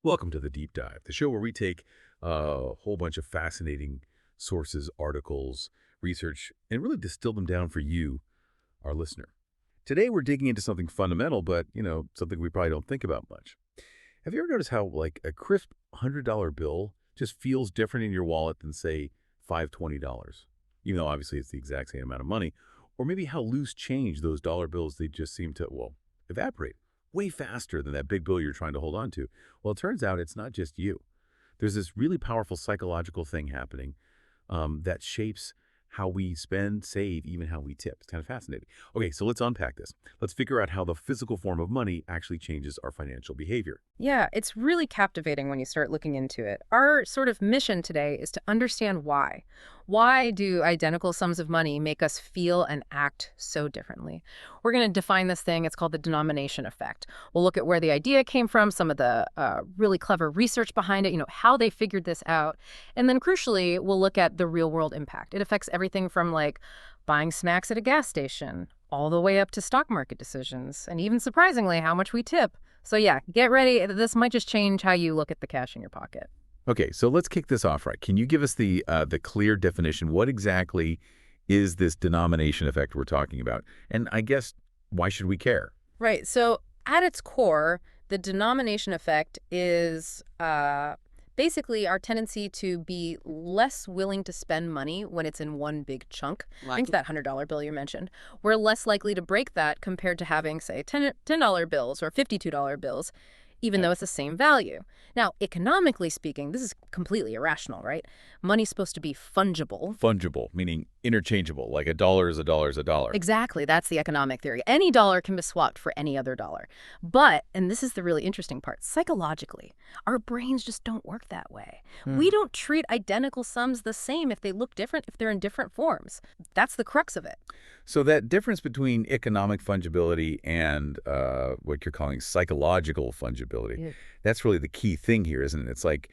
Welcome to the Deep Dive, the show where we take a whole bunch of fascinating sources, articles, research, and really distill them down for you, our listener. Today, we're digging into something fundamental, but, something we probably don't think about much. Have you ever noticed how, like, a crisp $100 bill just feels different in your wallet than, say, five $20, even though obviously it's the exact same amount of money? Or maybe how loose change those dollar bills, they just seem to, well, evaporate way faster than that big bill you're trying to hold on to. Well, it turns out it's not just you. There's this really powerful psychological thing happening that shapes how we spend, save, even how we tip. It's kind of fascinating. Okay, so let's unpack this. Let's figure out how the physical form of money actually changes our financial behavior. Yeah, it's really captivating when you start looking into it. Our sort of mission today is to understand why. Why do identical sums of money make us feel and act so differently? We're going to define this thing. It's called the denomination effect. We'll look at where the idea came from, some of the really clever research behind it, how they figured this out. And then crucially, we'll look at the real world impact. It affects everything from like buying snacks at a gas station all the way up to stock market decisions, and even surprisingly, how much we tip. So yeah, get ready. This might just change how you look at the cash in your pocket. Okay, so let's kick this off right. Can you give us the clear definition? What exactly is this denomination effect we're talking about? And I guess, why should we care? Right. So at its core, the denomination effect is basically our tendency to be less willing to spend money when it's in one big chunk. Like that $100 bill you mentioned. We're less likely to break that compared to having, say, $10 bills or $52 bills, even though it's the same value. Now, economically speaking, this is completely irrational, right? Money's supposed to be fungible. Fungible, meaning interchangeable, like a dollar is a dollar is a dollar. Exactly. That's the economic theory. Any dollar can be swapped for any other dollar. But, and this is the really interesting part, psychologically, our brains just don't work that way. We don't treat identical sums the same if they look different, if they're in different forms. That's the crux of it. So that difference between economic fungibility and what you're calling psychological fungibility, that's really the key thing here, isn't it? It's like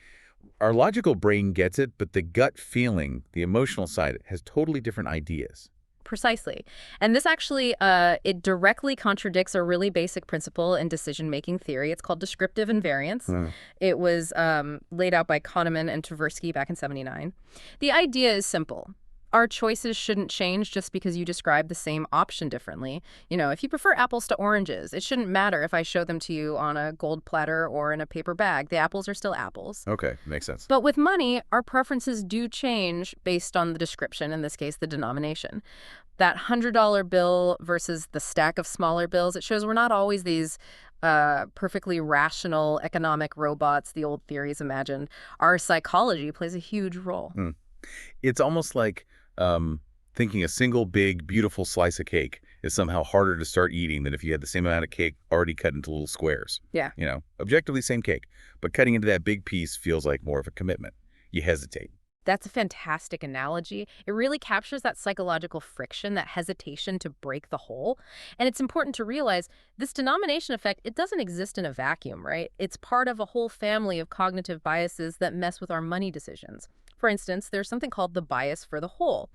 our logical brain gets it, but the gut feeling, the emotional side, has totally different ideas. Precisely. And this actually, it directly contradicts a really basic principle in decision-making theory. It's called descriptive invariance. It was laid out by Kahneman and Tversky back in '79. The idea is simple. Our choices shouldn't change just because you describe the same option differently. If you prefer apples to oranges, it shouldn't matter if I show them to you on a gold platter or in a paper bag. The apples are still apples. Okay, makes sense. But with money, our preferences do change based on the description, in this case, the denomination. That $100 bill versus the stack of smaller bills, it shows we're not always these perfectly rational economic robots the old theories imagined. Our psychology plays a huge role. It's almost like thinking a single big, beautiful slice of cake is somehow harder to start eating than if you had the same amount of cake already cut into little squares. Yeah. Objectively same cake, but cutting into that big piece feels like more of a commitment. You hesitate. That's a fantastic analogy. It really captures that psychological friction, that hesitation to break the whole. And it's important to realize this denomination effect, it doesn't exist in a vacuum, right? It's part of a whole family of cognitive biases that mess with our money decisions. For instance, there's something called the bias for the whole.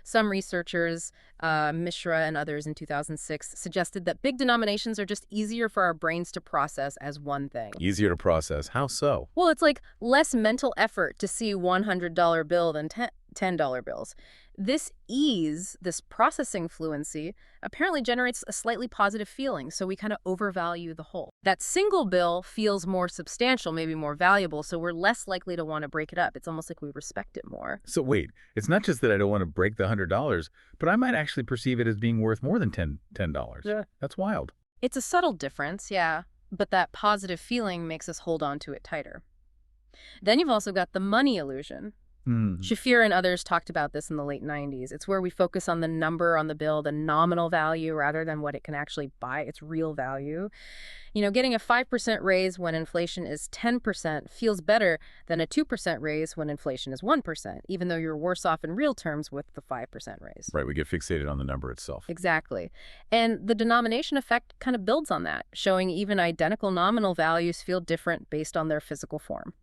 Some researchers, Mishra and others in 2006, suggested that big denominations are just easier for our brains to process as one thing. Easier to process. How so? Well, it's like less mental effort to see $100 bill than $10 bills. This ease, this processing fluency, apparently generates a slightly positive feeling, so we kind of overvalue the whole. That single bill feels more substantial, maybe more valuable, so we're less likely to want to break it up. It's almost like we respect it more. So wait, it's not just that I don't want to break the $100, but I might actually perceive it as being worth more than $10. Yeah. That's wild. It's a subtle difference, yeah, but that positive feeling makes us hold on to it tighter. Then you've also got the money illusion. Shafir and others talked about this in the late 90s. It's where we focus on the number on the bill, the nominal value, rather than what it can actually buy, its real value. Getting a 5% raise when inflation is 10% feels better than a 2% raise when inflation is 1%, even though you're worse off in real terms with the 5% raise. Right, we get fixated on the number itself. Exactly. And the denomination effect kind of builds on that, showing even identical nominal values feel different based on their physical form.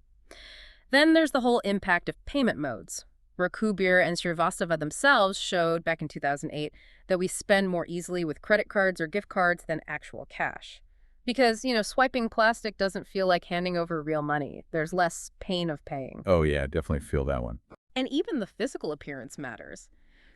Then there's the whole impact of payment modes. Raghubir and Srivastava themselves showed back in 2008 that we spend more easily with credit cards or gift cards than actual cash. Because, swiping plastic doesn't feel like handing over real money. There's less pain of paying. Oh, yeah, definitely feel that one. And even the physical appearance matters.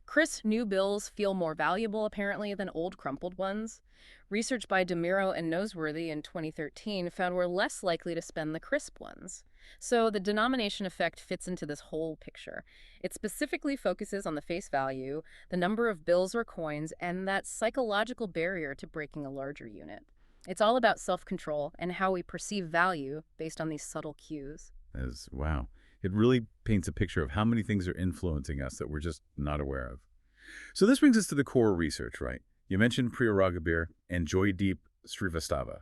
Crisp new bills feel more valuable, apparently, than old crumpled ones. Research by DeMiro and Noseworthy in 2013 found we're less likely to spend the crisp ones. So the denomination effect fits into this whole picture. It specifically focuses on the face value, the number of bills or coins, and that psychological barrier to breaking a larger unit. It's all about self-control and how we perceive value based on these subtle cues. Wow. It really paints a picture of how many things are influencing us that we're just not aware of. So this brings us to the core research, right? You mentioned Priya Raghubir and Joydeep Srivastava.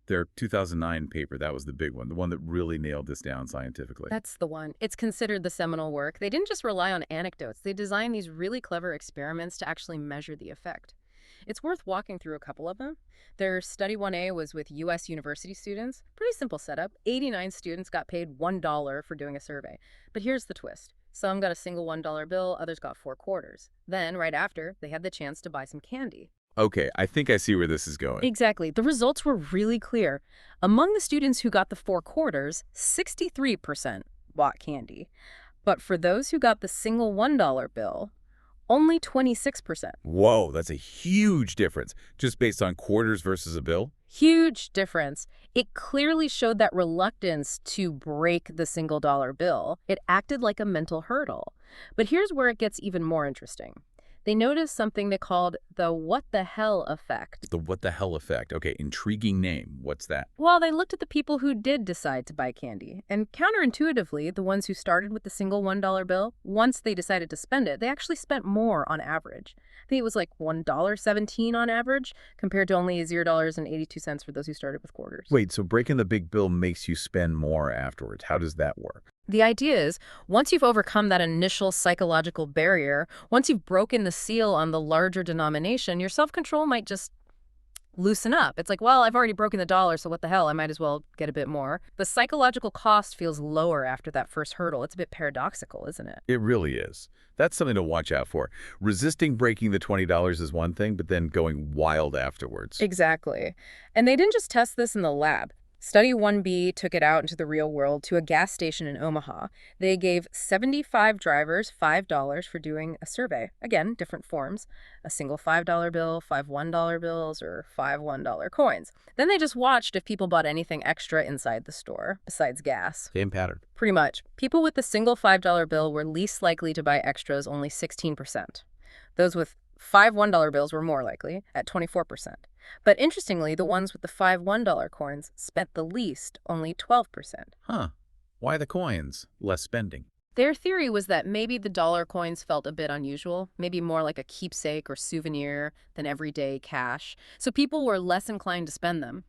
Their 2009 paper, that was the big one, the one that really nailed this down scientifically. That's the one. It's considered the seminal work. They didn't just rely on anecdotes. They designed these really clever experiments to actually measure the effect. It's worth walking through a couple of them. Their Study 1A was with U.S. university students. Pretty simple setup. 89 students got paid $1 for doing a survey. But here's the twist. Some got a single $1 bill, others got 4 quarters. Then, right after, they had the chance to buy some candy. Okay, I think I see where this is going. Exactly. The results were really clear. Among the students who got the 4 quarters, 63% bought candy. But for those who got the single $1 bill, only 26%. Whoa, that's a huge difference, just based on quarters versus a bill? Huge difference. It clearly showed that reluctance to break the single dollar bill. It acted like a mental hurdle. But here's where it gets even more interesting. They noticed something they called the what the hell effect. The what the hell effect. Okay, intriguing name. What's that? Well, they looked at the people who did decide to buy candy. And counterintuitively, the ones who started with the single $1 bill, once they decided to spend it, they actually spent more on average. I think it was like $1.17 on average, compared to only $0.82 for those who started with quarters. Wait, so breaking the big bill makes you spend more afterwards. How does that work? The idea is, once you've overcome that initial psychological barrier, once you've broken the seal on the larger denomination, your self-control might just loosen up. It's like, well, I've already broken the dollar, so what the hell? I might as well get a bit more. The psychological cost feels lower after that first hurdle. It's a bit paradoxical, isn't it? It really is. That's something to watch out for. Resisting breaking the $20 is one thing, but then going wild afterwards. Exactly. And they didn't just test this in the lab. Study 1B took it out into the real world to a gas station in Omaha. They gave 75 drivers $5 for doing a survey. Again, different forms. A single $5 bill, 5 $1 bills, or 5 $1 coins. Then they just watched if people bought anything extra inside the store, besides gas. Same pattern. Pretty much. People with the single $5 bill were least likely to buy extras, only 16%. Those with 5 $1 bills were more likely, at 24%. But interestingly, the ones with the 5 $1 coins spent the least, only 12%. Huh. Why the coins? Less spending. Their theory was that maybe the dollar coins felt a bit unusual, maybe more like a keepsake or souvenir than everyday cash, so people were less inclined to spend them.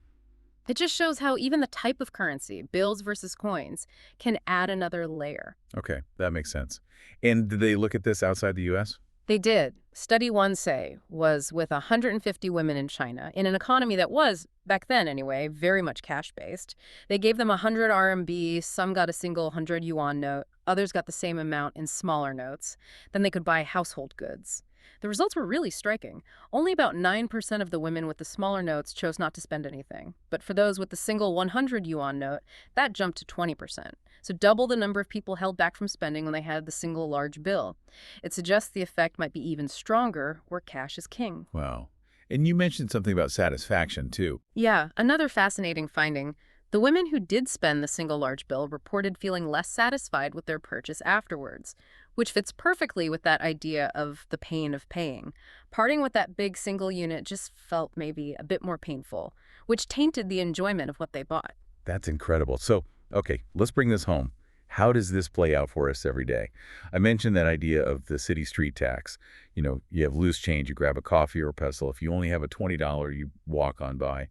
It just shows how even the type of currency, bills versus coins, can add another layer. Okay, that makes sense. And did they look at this outside the U.S.? They did. Study 1C was with 150 women in China, in an economy that was, back then anyway, very much cash-based. They gave them 100 RMB, some got a single 100 yuan note, others got the same amount in smaller notes. Then they could buy household goods. The results were really striking. Only about 9% of the women with the smaller notes chose not to spend anything. But for those with the single 100 yuan note, that jumped to 20%. So double the number of people held back from spending when they had the single large bill. It suggests the effect might be even stronger where cash is king. Wow. And you mentioned something about satisfaction, too. Yeah, another fascinating finding. The women who did spend the single large bill reported feeling less satisfied with their purchase afterwards, which fits perfectly with that idea of the pain of paying. Parting with that big single unit just felt maybe a bit more painful, which tainted the enjoyment of what they bought. That's incredible. So, okay, let's bring this home. How does this play out for us every day? I mentioned that idea of the city street tax. You know, you have loose change, you grab a coffee or a pestle. If you only have a $20, you walk on by.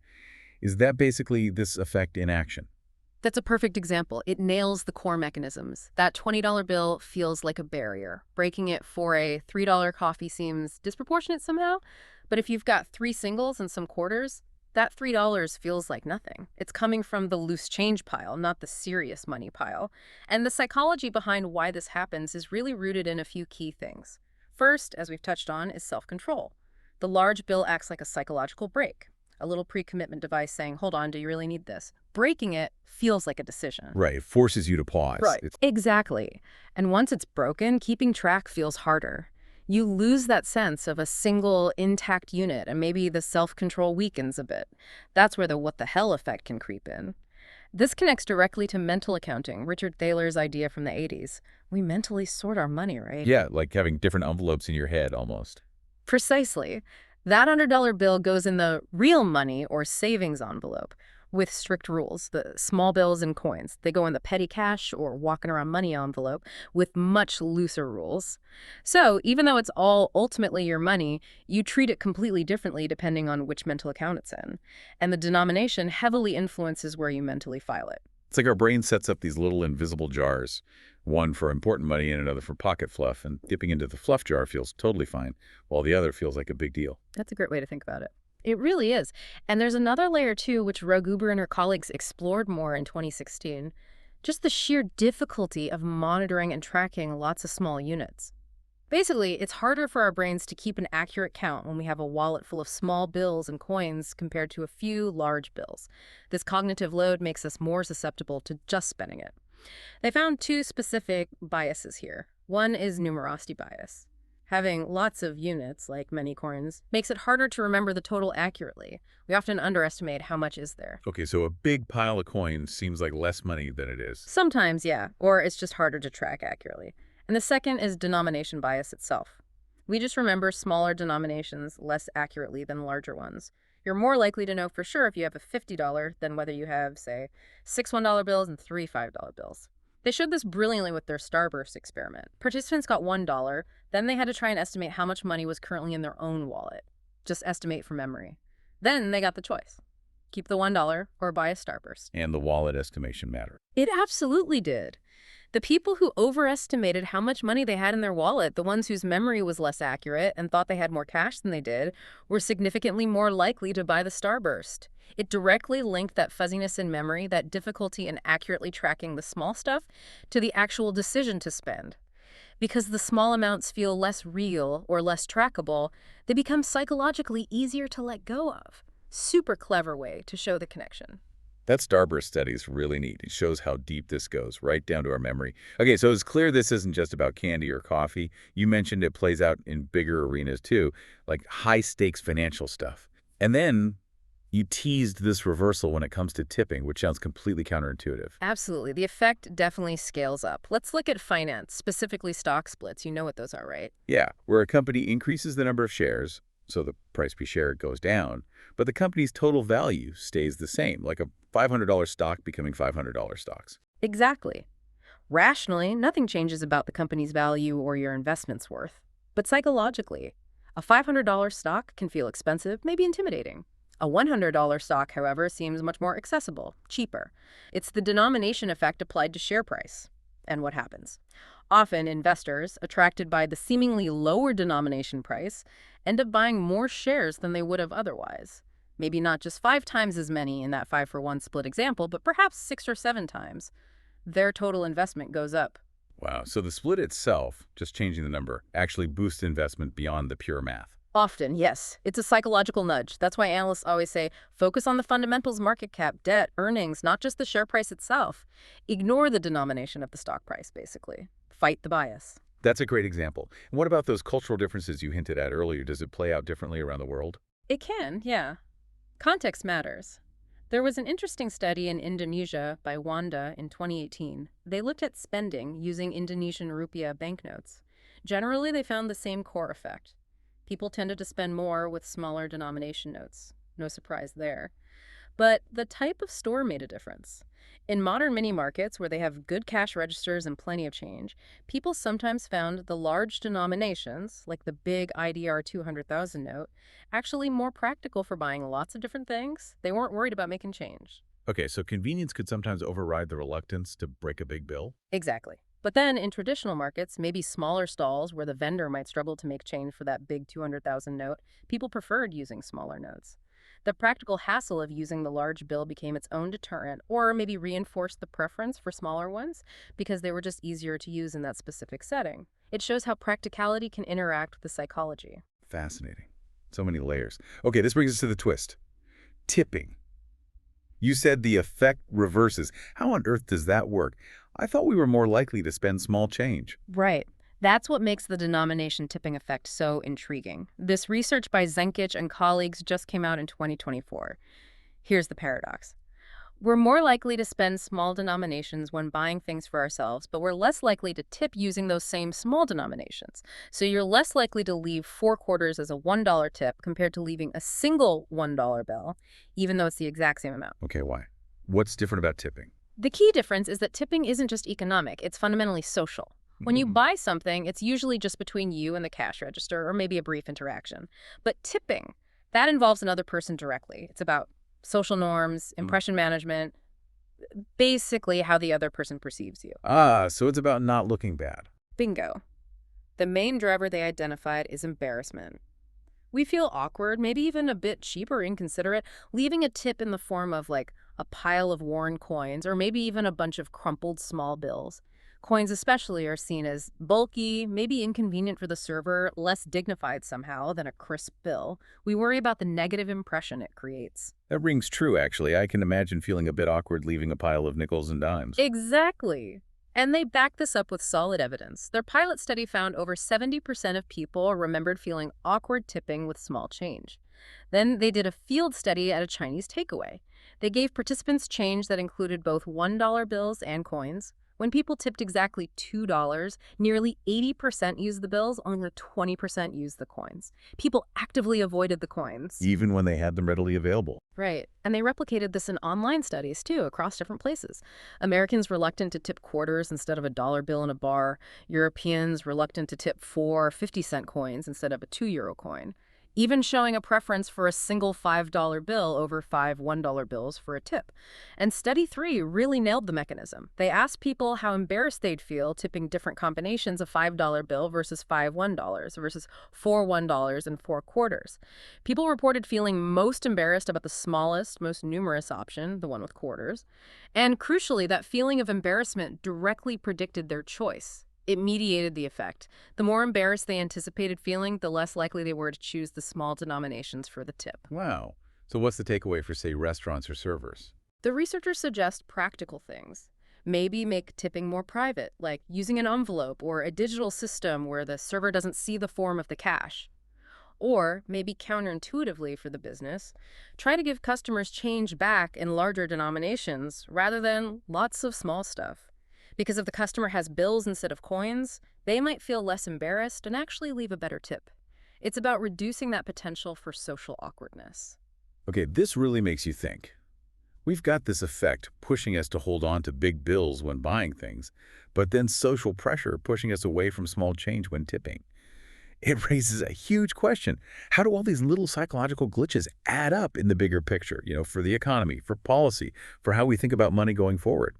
Is that basically this effect in action? That's a perfect example. It nails the core mechanisms. That $20 bill feels like a barrier. Breaking it for a $3 coffee seems disproportionate somehow. But if you've got 3 singles and some quarters, that $3 feels like nothing. It's coming from the loose change pile, not the serious money pile. And the psychology behind why this happens is really rooted in a few key things. First, as we've touched on, is self-control. The large bill acts like a psychological brake. a little pre-commitment device saying, hold on, do you really need this? Breaking it feels like a decision. Right. It forces you to pause. Right. Exactly. And once it's broken, keeping track feels harder. You lose that sense of a single intact unit, and maybe the self-control weakens a bit. That's where the what the hell effect can creep in. This connects directly to mental accounting, Richard Thaler's idea from the 80s. We mentally sort our money, right? Yeah, like having different envelopes in your head almost. Precisely. That $100 bill goes in the real money or savings envelope with strict rules. The small bills and coins, they go in the petty cash or walking around money envelope with much looser rules. So even though it's all ultimately your money, you treat it completely differently depending on which mental account it's in. And the denomination heavily influences where you mentally file it. It's like our brain sets up these little invisible jars, one for important money and another for pocket fluff, and dipping into the fluff jar feels totally fine, while the other feels like a big deal. That's a great way to think about it. It really is. And there's another layer, too, which Raghubir and her colleagues explored more in 2016. Just the sheer difficulty of monitoring and tracking lots of small units. Basically, it's harder for our brains to keep an accurate count when we have a wallet full of small bills and coins compared to a few large bills. This cognitive load makes us more susceptible to just spending it. They found two specific biases here. One is numerosity bias. Having lots of units, like many coins, makes it harder to remember the total accurately. We often underestimate how much is there. Okay, so a big pile of coins seems like less money than it is. Sometimes, yeah, or it's just harder to track accurately. And the second is denomination bias itself. We just remember smaller denominations less accurately than larger ones. You're more likely to know for sure if you have a $50 than whether you have, say, 6 $1 bills and 3 $5 bills. They showed this brilliantly with their Starburst experiment. Participants got $1, then they had to try and estimate how much money was currently in their own wallet. Just estimate from memory. Then they got the choice. Keep the $1 or buy a Starburst. And the wallet estimation mattered. It absolutely did. The people who overestimated how much money they had in their wallet, the ones whose memory was less accurate and thought they had more cash than they did, were significantly more likely to buy the Starburst. It directly linked that fuzziness in memory, that difficulty in accurately tracking the small stuff, to the actual decision to spend. Because the small amounts feel less real or less trackable, they become psychologically easier to let go of. Super clever way to show the connection. That Starburst study is really neat. It shows how deep this goes, right down to our memory. Okay, so it's clear this isn't just about candy or coffee. You mentioned it plays out in bigger arenas too, like high-stakes financial stuff. And then you teased this reversal when it comes to tipping, which sounds completely counterintuitive. Absolutely. The effect definitely scales up. Let's look at finance, specifically stock splits. You know what those are, right? Yeah, where a company increases the number of shares, so the price per share goes down, but the company's total value stays the same, like a $500 stock becoming $500 stocks. Exactly. Rationally, nothing changes about the company's value or your investment's worth. But psychologically, a $500 stock can feel expensive, maybe intimidating. A $100 stock, however, seems much more accessible, cheaper. It's the denomination effect applied to share price. And what happens? Often, investors, attracted by the seemingly lower denomination price, end up buying more shares than they would have otherwise. Maybe not just 5 times as many in that 5-for-1 split example, but perhaps 6 or 7 times. Their total investment goes up. Wow, so the split itself, just changing the number, actually boosts investment beyond the pure math. Often, yes. It's a psychological nudge. That's why analysts always say, focus on the fundamentals, market cap, debt, earnings, not just the share price itself. Ignore the denomination of the stock price, basically. Fight the bias. That's a great example. And what about those cultural differences you hinted at earlier? Does it play out differently around the world? It can, yeah. Context matters. There was an interesting study in Indonesia by Wanda in 2018. They looked at spending using Indonesian rupiah banknotes. Generally, they found the same core effect. People tended to spend more with smaller denomination notes. No surprise there. But the type of store made a difference. In modern mini markets where they have good cash registers and plenty of change, people sometimes found the large denominations, like the big IDR 200,000 note, actually more practical for buying lots of different things. They weren't worried about making change. Okay, so convenience could sometimes override the reluctance to break a big bill? Exactly. But then in traditional markets, maybe smaller stalls where the vendor might struggle to make change for that big 200,000 note, people preferred using smaller notes. The practical hassle of using the large bill became its own deterrent, or maybe reinforced the preference for smaller ones because they were just easier to use in that specific setting. It shows how practicality can interact with the psychology. Fascinating. So many layers. Okay, this brings us to the twist. Tipping. You said the effect reverses. How on earth does that work? I thought we were more likely to spend small change. Right. That's what makes the denomination tipping effect so intriguing. This research by Zenkich and colleagues just came out in 2024. Here's the paradox. We're more likely to spend small denominations when buying things for ourselves, but we're less likely to tip using those same small denominations. So you're less likely to leave 4 quarters as a $1 tip compared to leaving a single $1 bill, even though it's the exact same amount. Okay, why? What's different about tipping? The key difference is that tipping isn't just economic, it's fundamentally social. When you buy something, it's usually just between you and the cash register, or maybe a brief interaction. But tipping, that involves another person directly. It's about social norms, impression management, basically how the other person perceives you. Ah, so it's about not looking bad. Bingo. The main driver they identified is embarrassment. We feel awkward, maybe even a bit cheap or inconsiderate, leaving a tip in the form of like a pile of worn coins or maybe even a bunch of crumpled small bills. Coins especially are seen as bulky, maybe inconvenient for the server, less dignified somehow than a crisp bill. We worry about the negative impression it creates. That rings true, actually. I can imagine feeling a bit awkward leaving a pile of nickels and dimes. Exactly. And they back this up with solid evidence. Their pilot study found over 70% of people remembered feeling awkward tipping with small change. Then they did a field study at a Chinese takeaway. They gave participants change that included both $1 bills and coins. When people tipped exactly $2, nearly 80% used the bills, only 20% used the coins. People actively avoided the coins. Even when they had them readily available. Right. And they replicated this in online studies, too, across different places. Americans reluctant to tip quarters instead of a dollar bill in a bar. Europeans reluctant to tip 4 50-cent coins instead of a €2 coin. Even showing a preference for a single $5 bill over 5 $1 bills for a tip. And study 3 really nailed the mechanism. They asked people how embarrassed they'd feel tipping different combinations of $5 bill versus 5 $1 versus 4 $1 and 4 quarters. People reported feeling most embarrassed about the smallest, most numerous option, the one with quarters. And crucially, that feeling of embarrassment directly predicted their choice. It mediated the effect. The more embarrassed they anticipated feeling, the less likely they were to choose the small denominations for the tip. Wow. So what's the takeaway for, say, restaurants or servers? The researchers suggest practical things. Maybe make tipping more private, like using an envelope or a digital system where the server doesn't see the form of the cash. Or, maybe counterintuitively for the business, try to give customers change back in larger denominations rather than lots of small stuff. Because if the customer has bills instead of coins, they might feel less embarrassed and actually leave a better tip. It's about reducing that potential for social awkwardness. Okay, this really makes you think. We've got this effect pushing us to hold on to big bills when buying things, but then social pressure pushing us away from small change when tipping. It raises a huge question. How do all these little psychological glitches add up in the bigger picture, for the economy, for policy, for how we think about money going forward?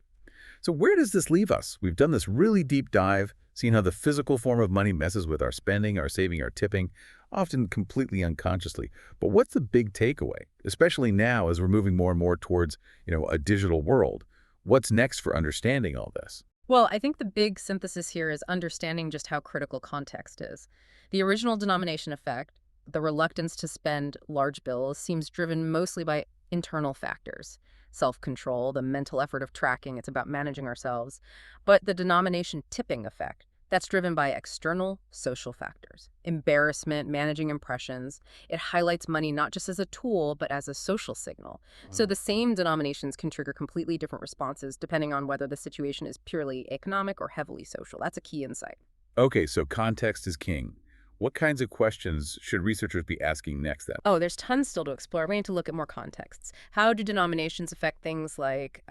So where does this leave us? We've done this really deep dive, seen how the physical form of money messes with our spending, our saving, our tipping, often completely unconsciously. But what's the big takeaway, especially now as we're moving more and more towards, a digital world? What's next for understanding all this? Well, I think the big synthesis here is understanding just how critical context is. The original denomination effect, the reluctance to spend large bills, seems driven mostly by internal factors. Self-control, the mental effort of tracking, it's about managing ourselves. But the denomination tipping effect, that's driven by external social factors. Embarrassment, managing impressions. It highlights money not just as a tool, but as a social signal. So the same denominations can trigger completely different responses depending on whether the situation is purely economic or heavily social. That's a key insight. Okay, so context is king. What kinds of questions should researchers be asking next then? Oh, there's tons still to explore. We need to look at more contexts. How do denominations affect things like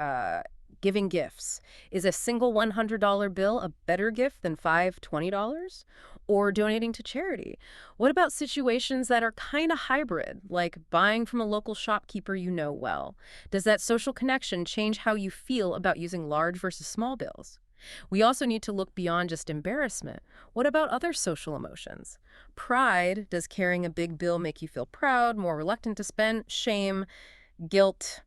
giving gifts? Is a single $100 bill a better gift than 5 $20? Or donating to charity? What about situations that are kind of hybrid, like buying from a local shopkeeper you know well? Does that social connection change how you feel about using large versus small bills? We also need to look beyond just embarrassment. What about other social emotions? Pride. Does carrying a big bill make you feel proud, more reluctant to spend? Shame, guilt.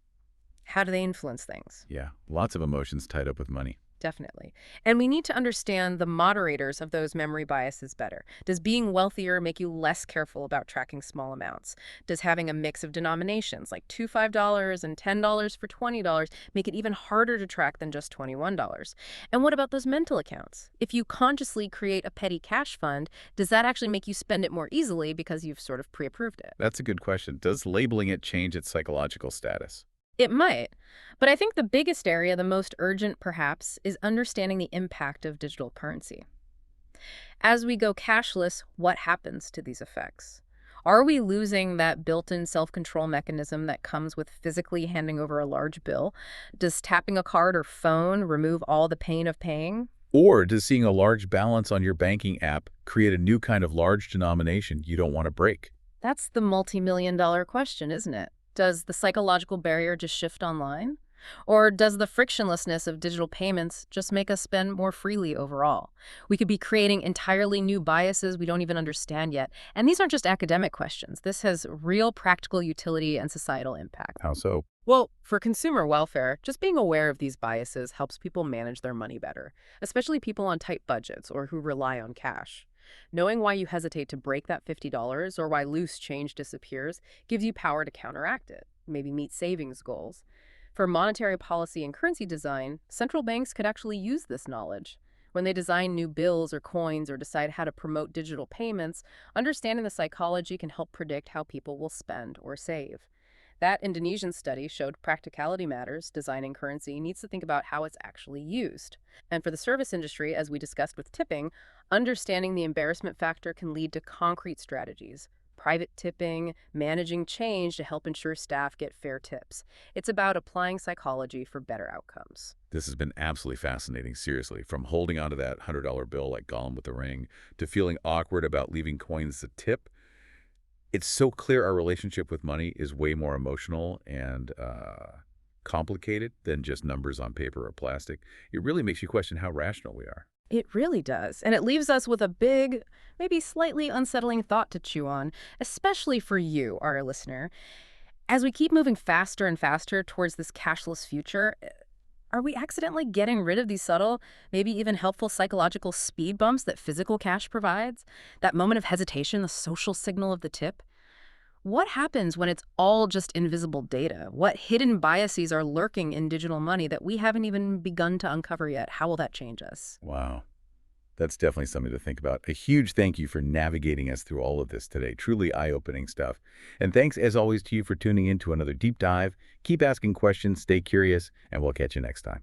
How do they influence things? Yeah, lots of emotions tied up with money. Definitely. And we need to understand the moderators of those memory biases better. Does being wealthier make you less careful about tracking small amounts? Does having a mix of denominations, like two $5 and $10 for $20, make it even harder to track than just $21? And what about those mental accounts? If you consciously create a petty cash fund, does that actually make you spend it more easily because you've sort of pre-approved it? That's a good question. Does labeling it change its psychological status? It might. But I think the biggest area, the most urgent perhaps, is understanding the impact of digital currency. As we go cashless, what happens to these effects? Are we losing that built-in self-control mechanism that comes with physically handing over a large bill? Does tapping a card or phone remove all the pain of paying? Or does seeing a large balance on your banking app create a new kind of large denomination you don't want to break? That's the multi-million-dollar question, isn't it? Does the psychological barrier just shift online? Or does the frictionlessness of digital payments just make us spend more freely overall? We could be creating entirely new biases we don't even understand yet. And these aren't just academic questions. This has real practical utility and societal impact. How so? Well, for consumer welfare, just being aware of these biases helps people manage their money better, especially people on tight budgets or who rely on cash. Knowing why you hesitate to break that $50 or why loose change disappears gives you power to counteract it, maybe meet savings goals. For monetary policy and currency design, central banks could actually use this knowledge. When they design new bills or coins or decide how to promote digital payments, understanding the psychology can help predict how people will spend or save. That Indonesian study showed practicality matters. Designing currency needs to think about how it's actually used. And for the service industry, as we discussed with tipping, understanding the embarrassment factor can lead to concrete strategies. Private tipping, managing change to help ensure staff get fair tips. It's about applying psychology for better outcomes. This has been absolutely fascinating, seriously. From holding onto that $100 bill like Gollum with the ring, to feeling awkward about leaving coins as a tip. It's so clear our relationship with money is way more emotional and complicated than just numbers on paper or plastic. It really makes you question how rational we are. It really does. And it leaves us with a big, maybe slightly unsettling thought to chew on, especially for you, our listener. As we keep moving faster and faster towards this cashless future, are we accidentally getting rid of these subtle, maybe even helpful psychological speed bumps that physical cash provides? That moment of hesitation, the social signal of the tip? What happens when it's all just invisible data? What hidden biases are lurking in digital money that we haven't even begun to uncover yet? How will that change us? Wow. That's definitely something to think about. A huge thank you for navigating us through all of this today. Truly eye-opening stuff. And thanks, as always, to you for tuning in to another deep dive. Keep asking questions, stay curious, and we'll catch you next time.